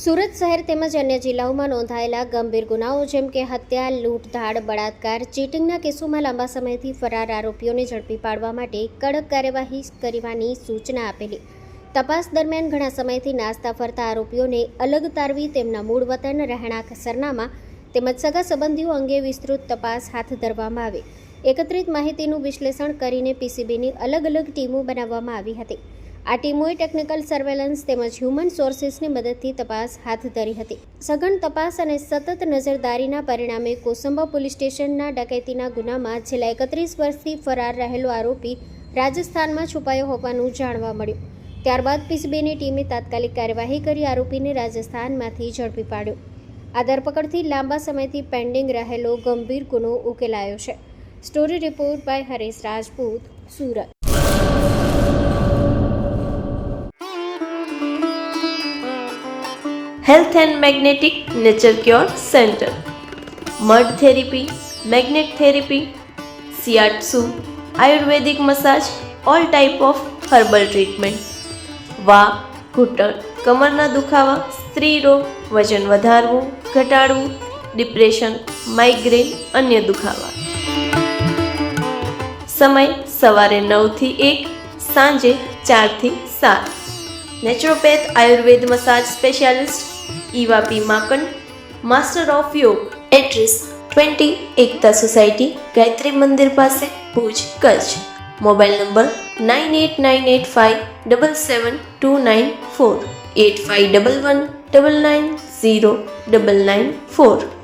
સુરત શહેર તેમજ અન્ય જિલ્લાઓમાં નોંધાયેલા ગંભીર ગુનાઓ જેમ કે હત્યા, લૂંટધાડ, બળાત્કાર, ચીટિંગના કેસોમાં લાંબા સમયથી ફરાર આરોપીઓને ઝડપી પાડવા માટે કડક કાર્યવાહી કરવાની સૂચના આપેલી. તપાસ દરમિયાન ઘણા સમયથી નાસ્તા ફરતા આરોપીઓને અલગ તારવી તેમના મૂળ વતન, રહેણાંક સરનામા તેમજ સગા સંબંધીઓ અંગે વિસ્તૃત તપાસ હાથ ધરવામાં આવી. એકત્રિત માહિતીનું વિશ્લેષણ કરીને પીસીબીની અલગ અલગ ટીમો બનાવવામાં આવી હતી. આ ટીમોએ ટેકનિકલ સર્વેલન્સ તેમજ હ્યુમન સોર્સિસની મદદથી તપાસ હાથ ધરી હતી. સઘન તપાસ અને સતત નજરદારીના પરિણામે કોસંબા પોલીસ સ્ટેશનના ડકૈતીના ગુનામાં છેલ્લા 31 વર્ષથી ફરાર રહેલો આરોપી રાજસ્થાનમાં છુપાયો હોવાનું જાણવા મળ્યું. ત્યારબાદ પીસીબીની ટીમે તાત્કાલિક કાર્યવાહી કરી આરોપીને રાજસ્થાનમાંથી ઝડપી પાડ્યો. આ ધરપકડથી લાંબા સમયથી પેન્ડિંગ રહેલો ગંભીર ગુનો ઉકેલાયો છે. Story report by Haresh Rajput, Surat. Health and Magnetic Nature Cure Center. Mud therapy, magnet therapy, shiatsu, Ayurvedic massage, all type of herbal treatment. વા, ઘૂંટણ, કમરના દુખાવા, સ્ત્રી રોગ, વજન વધારવું, ઘટાડવું, ડિપ્રેશન, માઇગ્રેન, અન્ય દુખાવા. સમય સવારે 9 થી 1, સાંજે 4 થી 7. Naturopath Ayurveda massage specialist Eva P માકન, master of યોગ. એડ્રેસ 20 એકતા સોસાયટી, ગાયત્રી મંદિર પાસે, ભુજ, કચ્છ. Mobile number 9898577294 8511990994.